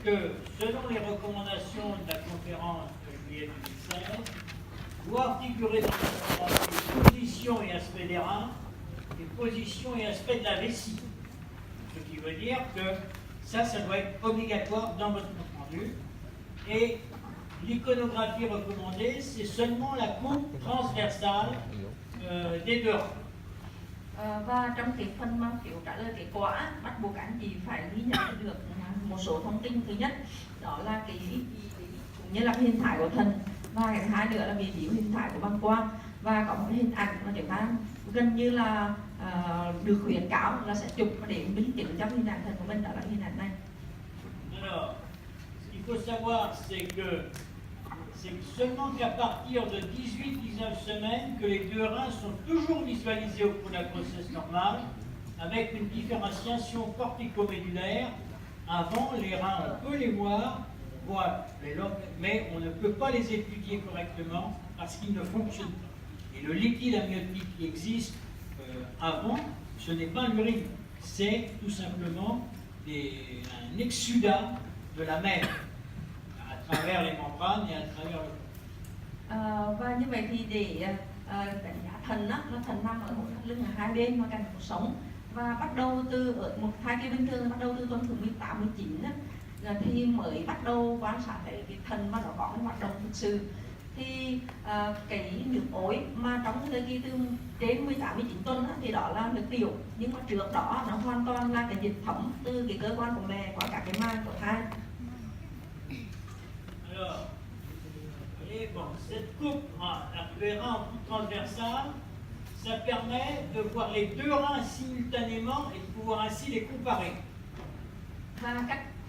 que, selon les recommandations de la conférence de juillet 2016, doivent figurer dans le programme position et aspect des reins et position et aspect de la vessie. Ce qui veut dire que ça doit être obligatoire dans votre compte rendu. Et l'iconographie recommandée, c'est seulement la coupe transversale des deux reins. Và trong cái phần mà phiếu trả lời kết quả bắt buộc các anh chị phải ghi nhận được một số thông tin. Thứ nhất đó là cái cũng như là cái hình thái của thần, và cái thứ hai nữa là vị trí hình thái của bàng quang, và có một cái hình ảnh mà chúng ta gần như là được khuyến cáo là sẽ chụp để minh chứng cho hình ảnh thần của mình, đó là hình ảnh này. Alors, ce qu'il faut savoir, c'est seulement qu'à partir de 18-19 semaines que les deux reins sont toujours visualisés au cours de la grossesse normale, avec une différenciation cortico-médulaire. Avant, les reins, on peut les voir, mais on ne peut pas les étudier correctement parce qu'ils ne fonctionnent pas. Et le liquide amniotique qui existe avant, ce n'est pas l'urine, c'est tout simplement un exsudat de la mère, à travers les membranes et à travers le corps. Và như vậy thì để đánh giá thần á, nó thần nằm ở hông thắt lưng ở hai bên và cạnh cuộc sống, và bắt đầu từ ở một thai kỳ bình thường, bắt đầu từ tuần thứ 18, 19 á, thì mới bắt đầu quan sát thấy cái thần mà nó có cái hoạt động thực sự. Thì cái nước ối mà trong thời kỳ từ đến 18, 19 tuần á, thì đó là nước tiểu, nhưng mà trước đó nó hoàn toàn là cái dịch thấm từ cái cơ quan của mẹ qua cả cái mang của thai. Alors, vous voyez, bon, cette coupe, les reins en coupe transversale, ça permet de voir les deux reins simultanément et de pouvoir ainsi les comparer. Và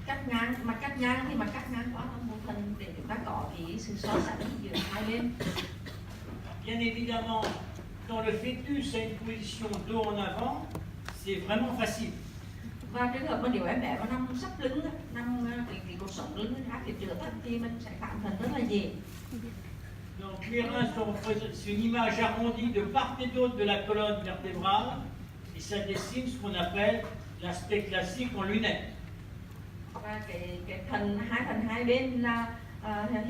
cắt ngang, mặt cắt ngang thì mặt cắt ngang quá một phần để chúng ta có cái sự so sánh giữa hai bên. Bien évidemment, quand le fœtus a une position dos en avant, c'est vraiment facile. Và trường hợp mà nếu em bé có nằm sấp lưng, nằm cái cột sống lưng áp phía trước thì mình sẽ cảm thấy rất là dễ. Donc les reins sont, c'est une image arrondie de part et d'autre de la colonne vertébrale, et ça dessine ce qu'on appelle l'aspect classique en lunettes. Và cái phần hai bên là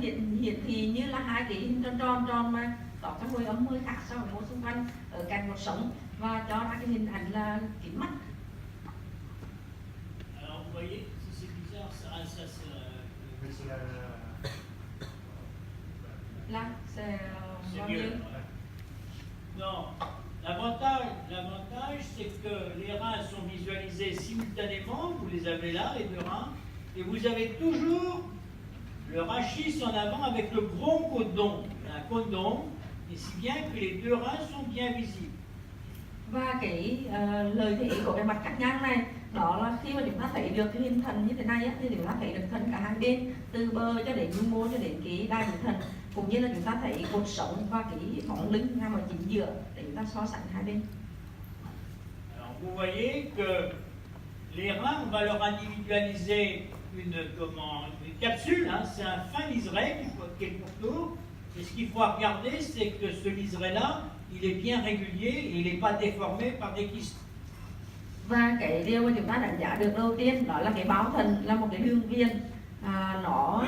hiển thị như là hai cái hình tròn mà có cái hồi ấm hơi khác so với mô xung quanh ở cạnh một sống, và cho ra cái hình ảnh là kính mắt. Alors vous voyez, c'est bizarre, ça c'est Là c'est mieux. Non, l'avantage c'est que les reins sont visualisés simultanément, vous les avez là, les deux reins, et vous avez toujours le rachis en avant avec le gros cône un cône d'ombre, et si bien que les deux reins sont bien visibles. Và cái lợi thế của cái mặt cắt ngang này đó là khi mà chúng ta thấy được cái hình thần như thế này á, thì chúng ta thấy được thần cả hai bên, từ bờ cho đến nhu mô cho đến cái đai của thần, cũng như là chúng ta thấy cột sống và cái bóng lưng nằm ở chính giữa để chúng ta so sánh hai bên. Alors vous voyez que les reins, on va leur individualiser une capsule, hein, c'est un fin liseré qui est pourtour. Et ce qu'il faut regarder, c'est que ce liseré-là, il est bien régulier et il n'est pas déformé par des kystes. Và cái điều mà chúng ta đánh giá được đầu tiên đó là cái báo thần là một cái đường viền, nó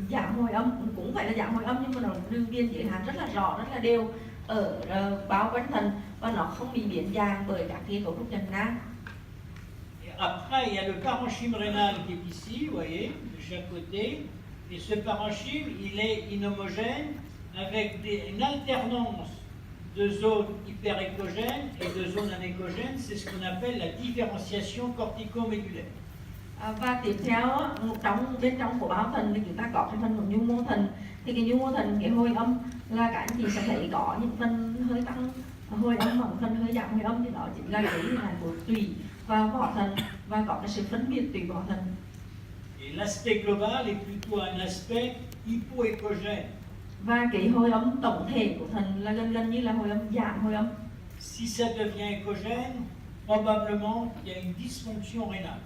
giảm hồi âm, cũng phải là giảm hồi âm nhưng mà nó đường viền giới hạn rất là rõ, rất là đều ở báo quanh thần, và nó không bị biến dạng bởi các cái cấu trúc trần nang. Après, il y a le parenchyme rénal qui est ici, vous voyez, de chaque côté. Et ce parenchyme, il est inhomogène avec une alternance de zones hyperécogènes et de zones anécogènes. C'est ce qu'on appelle la différenciation cortico-médulaire. Và tiếp theo bên trong của báo thần thì chúng ta có cái phần của nhu mô thần. Thì cái nhu mô thần, cái hồi âm là các anh chị sẽ thấy có những phần hơi tăng hồi âm và một phần hơi giảm hồi âm, thì đó chính là cái hình ảnh của tủy và vỏ thần, và có cái sự phân biệt tủy vỏ thần. Et l'aspect global est plutôt un aspect hypoécogène. Và cái hồi âm tổng thể của thần là gần như là hồi âm giảm hồi âm. Si ça devient écogène, probablement il y a une dysfonction rénale.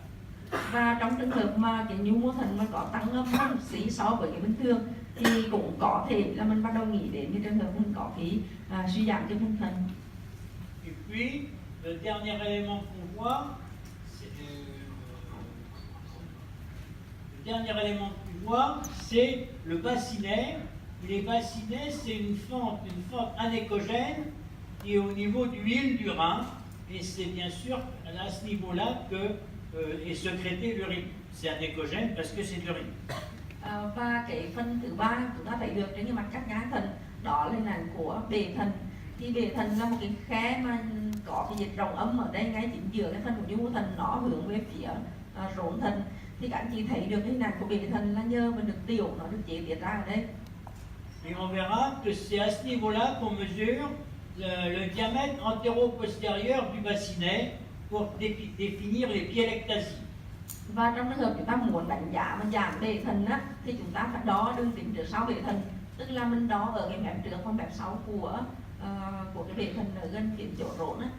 Và trong trường hợp mà cái nhu mô thần mà có tăng âm hơn xí so với cái bình thường thì cũng có thể là mình bắt đầu nghĩ đến cái trường hợp mình có cái suy giảm cái phân thần. Et puis, le dernier élément qu'on voit, dernier élément que tu vois, c'est le bassinet. Les bassinets, c'est une fente anéchogène qui est au niveau du huile du rein. Et c'est bien sûr à ce niveau-là que est sécrétée l'urine. C'est anéchogène parce que c'est de l'urine. Và cái phần thứ ba chúng ta thấy được trên cái mặt cắt ngán thận, đó là hình ảnh của bể thận. Thì bể thận là một cái khe mà có cái dịch rộng âm ở đây ngay chính giữa cái phần của nhu thận, nó hướng về phía rốn thận. Thì các anh chị thấy được cái hình ảnh của bể thận là nhờ mình được tiểu nó được chế tiết ra ở đây. Et on verra que c'est à ce niveau-là qu'on mesure le diamètre antéro-postérieur du bassinet pour définir les pyélectasies. Và trong trường hợp chúng ta muốn đánh giá và giảm bể thận á, thì chúng ta phải đo đường kính trước sau bể thận, tức là mình đo ở cái mép trước và mép sau của cái bể thận ở gần phía chỗ rốn á.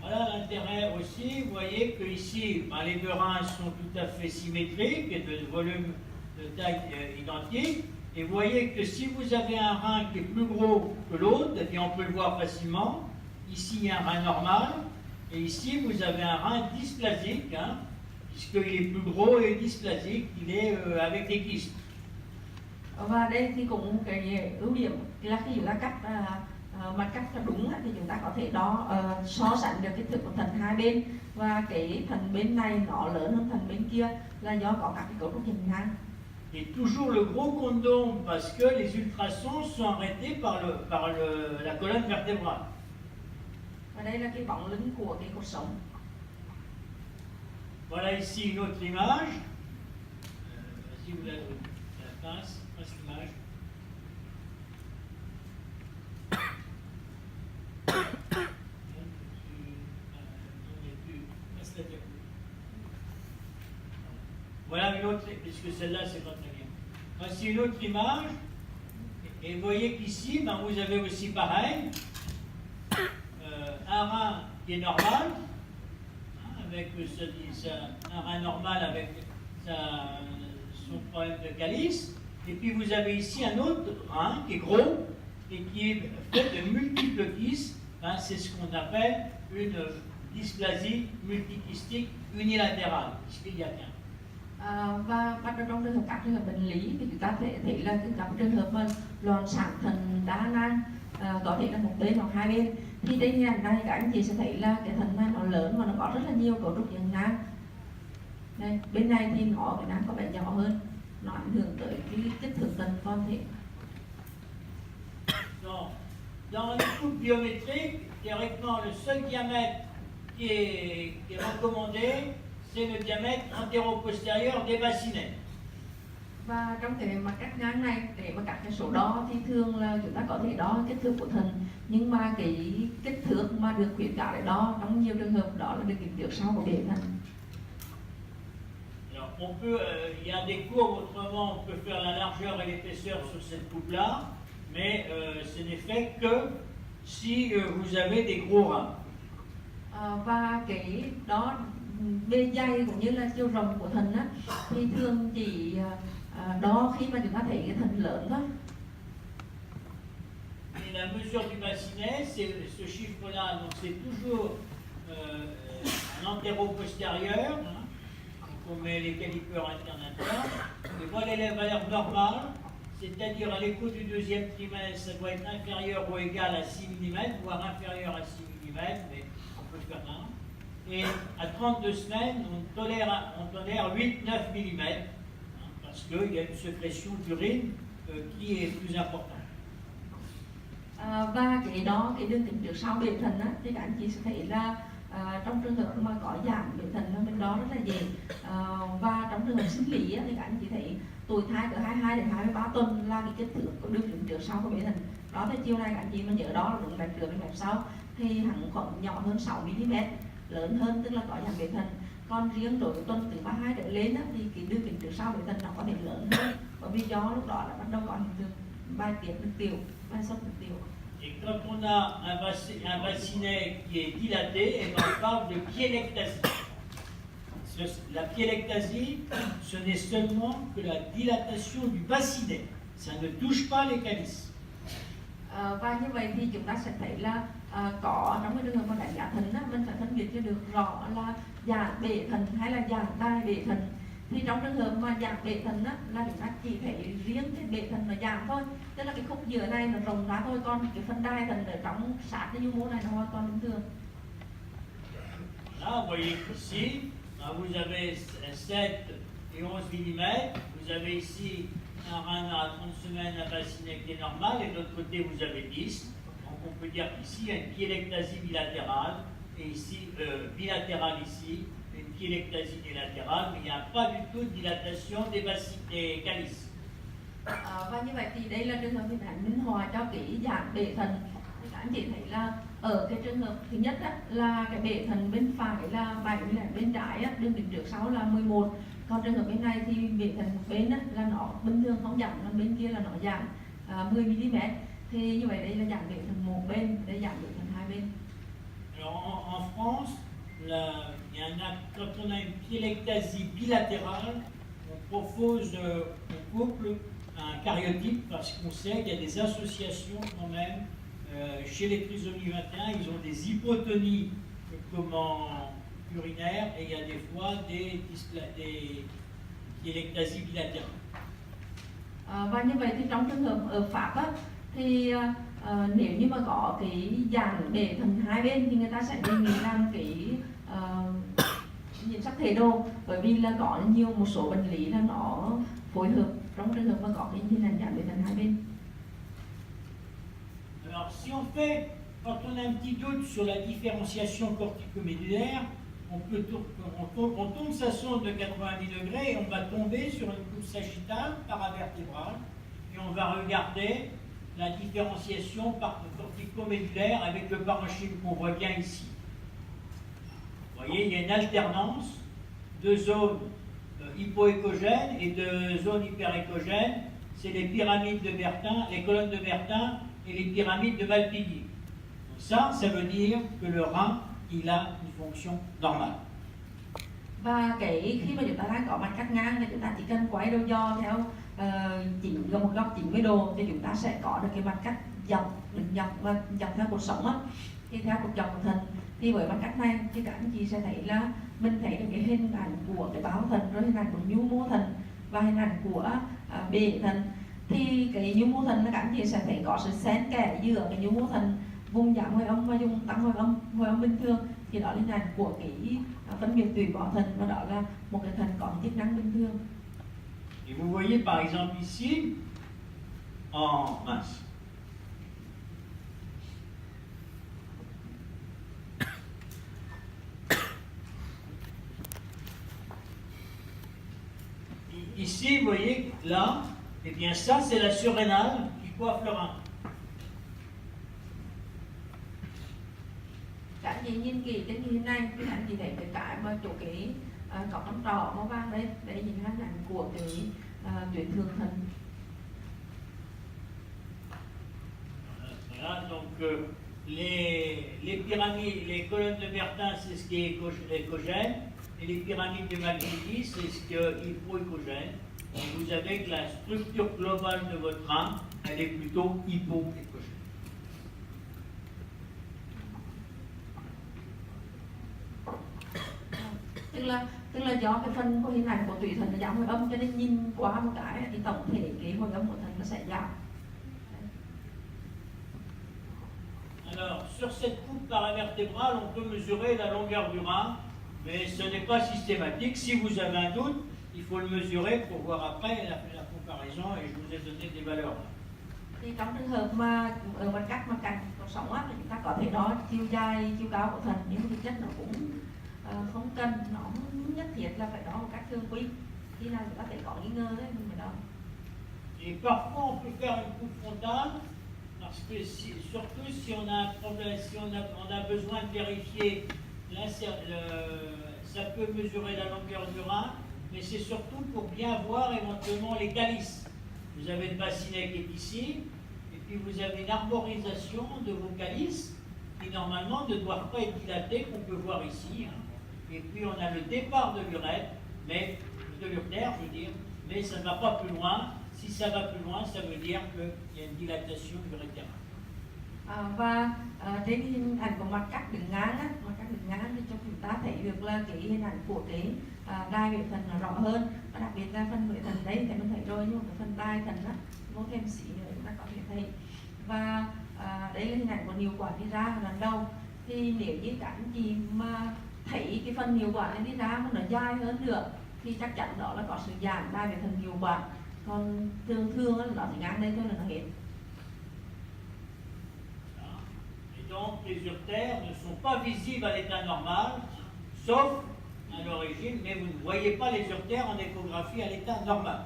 Voilà l'intérêt aussi, vous voyez que ici, les deux reins sont tout à fait symétriques et de volume de taille identique. Et vous voyez que si vous avez un rein qui est plus gros que l'autre, et on peut le voir facilement, ici il y a un rein normal, et ici vous avez un rein dysplasique, hein, puisqu'il est plus gros et dysplasique, il est avec des kystes. Và đây thì cũng cái ưu điểm là khi chúng ta cắt mặt cắt cho đúng thì chúng ta có thể đo so sánh được kích thước của thận hai bên, và cái thận bên này nó lớn hơn thận bên kia là do có các cái cấu trúc hình ngang. Et toujours le gros condom parce que les ultrasons sont arrêtés par la colonne vertébrale. Và đây là cái bóng lưng của cái cột sống. Voilà ici une autre image. Si vous la passe l'image. Voilà une autre, puisque celle-là c'est pas très bien. Voici une autre image. Et vous voyez qu'ici, vous avez aussi pareil, un rein qui est normal, avec un rein normal avec son problème de calice. Et puis vous avez ici un autre rein qui est gros et qui est fait de multiples kystes. C'est ce qu'on appelle une dysplasie multikystique unilatérale, puisqu'il y a qu'un. Và trong trường hợp các trường hợp bệnh lý thì chúng ta thấy là các trường hợp mà loạn sản thận đa nang có thể là một bên hoặc hai bên, thì trên hình ảnh này các anh chị sẽ thấy là cái thận này nó lớn và nó có rất là nhiều cấu trúc dạng nang. Đây, bên này thì nó cái nang có vẻ nhỏ hơn, nó ảnh hưởng tới cái kích thước thận con thể. Dans les coupes biométriques, théoriquement le seul diamètre qui est recommandé, c'est le diamètre antéro-postérieur des bassinets. Và trong cái mặt cắt ngang này, để mà các cái số đo thì thường là chúng ta có thể đo kích thước của thận, nhưng mà cái kích thước mà được khuyến cáo để đo trong nhiều trường hợp đó là đường kính trước sau của bể thận. Alors on peut, il y a des courbes autrement, on peut faire la largeur et l'épaisseur sur cette coupe-là, mais ce n'est fait que si vous avez des gros reins. Và cái đó bề dày cũng như là chiều rộng của thận á, thì thường chỉ đo khi mà chúng ta thấy cái thận lớn thôi. Et la mesure du bassinet, c'est ce chiffre-là, donc c'est toujours un antéro-postérieur, hein, donc on met les calipeurs internes. Et voilà les valeurs normales, c'est-à-dire à l'écho du deuxième trimestre, ça doit être inférieur ou égal à 6 mm, voire inférieur à 6 mm, mais on peut faire là. Et à 32 semaines, on tolère 8-9 mm, hein, parce qu'il y a une sécrétion d'urine qui est plus importante. Và cái đó, cái đường kính trước sau bể thận á, thì các anh chị sẽ thấy là trong trường hợp mà có giảm bể thận là bên đó rất là dễ. Và trong trường hợp sinh lý á, thì các anh chị thấy tuổi thai từ 22 đến 23 tuần là cái kích thước của đường kính trước sau của bể thận. Đó thì chiều nay các anh chị mà nhớ đó là đúng mạch trước đến mạch sau thì hẳn khoảng nhỏ hơn 6 mm, lớn hơn tức là có giảm bể thận. Còn riêng đối với tuần từ 32 trở lên á, thì cái đường kính trước sau bể thận nó có thể lớn hơn, bởi vì do lúc đó là bắt đầu có hiện tượng bài tiết nước tiểu, bài xuất nước tiểu. Et quand on a un bassinet qui est dilaté, et ben on parle de pyélectasie. La pyélectasie, ce n'est seulement que la dilatation du bassinet. Ça ne touche pas les calices. Và như vậy thì chúng ta sẽ thấy là có trong cái trường hợp mà đánh giá thận á, mình phải phân biệt cho được rõ là giãn bệ thận hay là giãn đai bệ thận. Thì trong trường hợp mà giãn bệ thận á, là chúng ta chỉ thấy riêng cái bệ thận nó giãn thôi, tức là cái khúc giữa này nó rộng ra thôi, còn cái phần đai thận ở trong sát cái nhu mô này nó hoàn toàn bình thường. Là, vous voyez ici, vous avez 7 et 11 mm. Vous avez ici un rein à 30 semaines, un bassinet qui est normal, et de l'autre côté vous avez 10. Donc on peut dire qu'ici il y a une pyélectasie bilatérale, et ici, bilatérale ici, une pyélectasie bilatérale, mais il n'y a pas du tout de dilatation des calices. Và như vậy thì đây là trường hợp hình ảnh minh họa cho cái giãn bệ thận. Thì các anh chị thấy là ở cái trường hợp thứ nhất á, là cái bệ thận bên phải là 7, bên trái á, đường kính trước sau là 11. Còn trường hợp bên này thì bệ thận một bên á, là nó bình thường không giảm, còn bên kia là nó giảm 10 mm. Thì như vậy đây là giảm bệ thận một bên, đây giảm bệ thận hai bên. Alors en France, quand on a une pyélectasie bilatérale, on propose au couple un cariotype parce qu'on sait qu'il y a des associations quand même. Chez les trisomies 21, ils ont des hypotonies urinaires et il y a des fois des pyélectasies bilatérales. Và như vậy thì trong trường hợp ở Pháp á, thì nếu như mà có cái giãn bệ thận hai bên thì người ta sẽ đề nghị làm cái nhiễm sắc thể đồ, bởi vì là có một số bệnh lý là nó phối hợp trong trường hợp mà có cái hình ảnh giãn bệ thận hai bên. Alors si on fait, quand on a un petit doute sur la différenciation corticomédullaire, on tourne sa sonde de 90 degrés et on va tomber sur une coupe sagittale paravertébrale et on va regarder la différenciation corticomédullaire avec le parenchyme qu'on voit bien ici. Vous voyez, il y a une alternance de zones hypoécogènes et de zones hyperécogènes. C'est les pyramides de Bertin, les colonnes de Bertin et les pyramides de Malpighi. Donc ça veut dire que le rein, il a une fonction normale. Và khi mà chúng ta đang có mặt cắt ngang thì chúng ta chỉ cần quay đầu giò theo một góc 90 độ thì chúng ta sẽ có được cái mặt cắt dọc và dọc theo cột sống á. Thì theo cột dọc của thận thì với mặt cắt này thì các anh chị sẽ thấy là mình thấy được cái hình ảnh của cái báo thận, rồi hình ảnh của nhu mô thận và hình ảnh của bệ thận. Thì cái nhu mô thận là các anh chị sẽ thấy có sự xen kẽ giữa cái nhu mô thận vùng giảm hồi âm và vùng tăng hồi âm bình thường. Thì đó là hình ảnh của cái phân biệt tủy bỏ thận, và đó là một cái thận có chức năng bình thường. Et vous voyez par exemple ici, ici, vous voyez, là, eh bien ça c'est la surrénale qui coiffe le rein. Các anh chị nhìn kỹ trên hình này thì anh chị thấy cái mà chỗ cái có con trỏ màu vàng đây, đây nhìn hình ảnh của cái tuyến thượng thận. Voilà, donc les pyramides, les colonnes de Bertin, c'est ce qui est écogène, et les pyramides de Malpighi, c'est ce qui est hypoécogène. Et vous avez que la structure globale de votre rein, elle est plutôt hypoécogène. Tức là do cái phần của hình ảnh của tủy thận nó giảm hồi âm, cho nên nhìn qua một cái thì tổng thể cái hồi âm của thận nó sẽ giảm. Alors, sur cette coupe paravertébrale, on peut mesurer la longueur du rein, mais ce n'est pas systématique. Si vous avez un doute, il faut le mesurer pour voir après la comparaison, et je vous ai donné des valeurs. Thì trong trường hợp mà ở mặt cắt mặt cạnh cuộc sống á, thì chúng ta có thể đo chiều dài, chiều cao của thận, nhưng thực chất nó cũng không cần, nó không nhất thiết là phải đo một cách thường quy. Khi nào chúng ta thấy có nghi ngờ đấy mình phải đo. Et parfois on peut faire une coupe frontale, parce que surtout si on a un problème, si on a besoin de vérifier, ça peut mesurer la longueur du rein, mais c'est surtout pour bien voir éventuellement les calices. Vous avez le bassinet qui est ici, et puis vous avez une arborisation de vos calices qui normalement ne doivent pas être dilatés, qu'on peut voir ici. Hein. Et puis on a le départ de l'urètre, mais de l'urtère, je veux dire, mais ça ne va pas plus loin. Si ça va plus loin, ça veut dire qu'il y a une dilatation urétérale. Trên cái hình ảnh của mặt cắt đường ngang á, mặt cắt đường ngang thì cho chúng ta thấy được là cái hình ảnh của cái đai vệ thần nó rõ hơn, và đặc biệt là phần vệ thần đấy thì mình thấy rồi, nhưng mà cái phần đai thần á vô thêm xí nữa chúng ta có thể thấy. Và đây là hình ảnh của niệu quản đi ra lần đầu. Thì nếu như các anh chị mà thấy cái phần niệu quản này đi ra mà nó dài hơn nữa thì chắc chắn đó là có sự giảm đai vệ thần niệu quản. Còn thường á, nó chỉ ngang đây thôi là nó hết. Donc les uretères ne sont pas visibles à l'état normal, sauf à l'origine, mais vous ne voyez pas les uretères en échographie à l'état normal.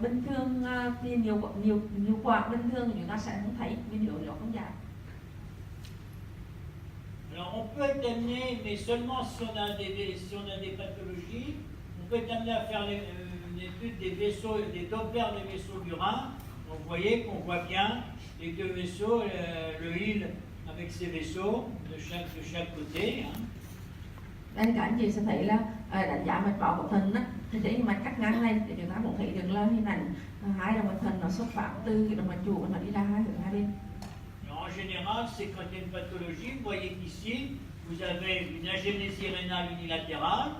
Bình thường thì niệu quản bình thường thì chúng ta sẽ không thấy vì niệu nó không dài. Alors on peut être amené, mais seulement si on a des pathologies, on peut être amené à faire une étude des vaisseaux, des Doppler des vaisseaux du rein. Donc vous voyez qu'on voit bien les deux vaisseaux, le hile avec ses vaisseaux de chaque côté. Đây các anh chị sẽ thấy là đánh giá mạch máu của thận á, thì đấy mạch cắt ngang này để chúng ta cũng thấy được là hình ảnh hai động mạch thận nó xuất phát từ cái động mạch chủ và nó đi ra hai hướng hai bên. En général, c'est quand il y a une pathologie, vous voyez qu'ici, vous avez une agénésie rénale unilatérale,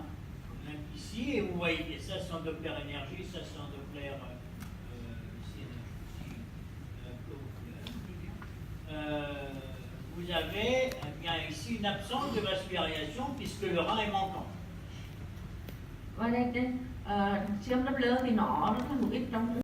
ici, et vous voyez, ça c'est en Doppler énergie, ça c'est en Doppler vous avez bien ici une absence de vascularisation puisque le rein est manquant. Và đây siêu Doppler thì nó rất là hữu ích trong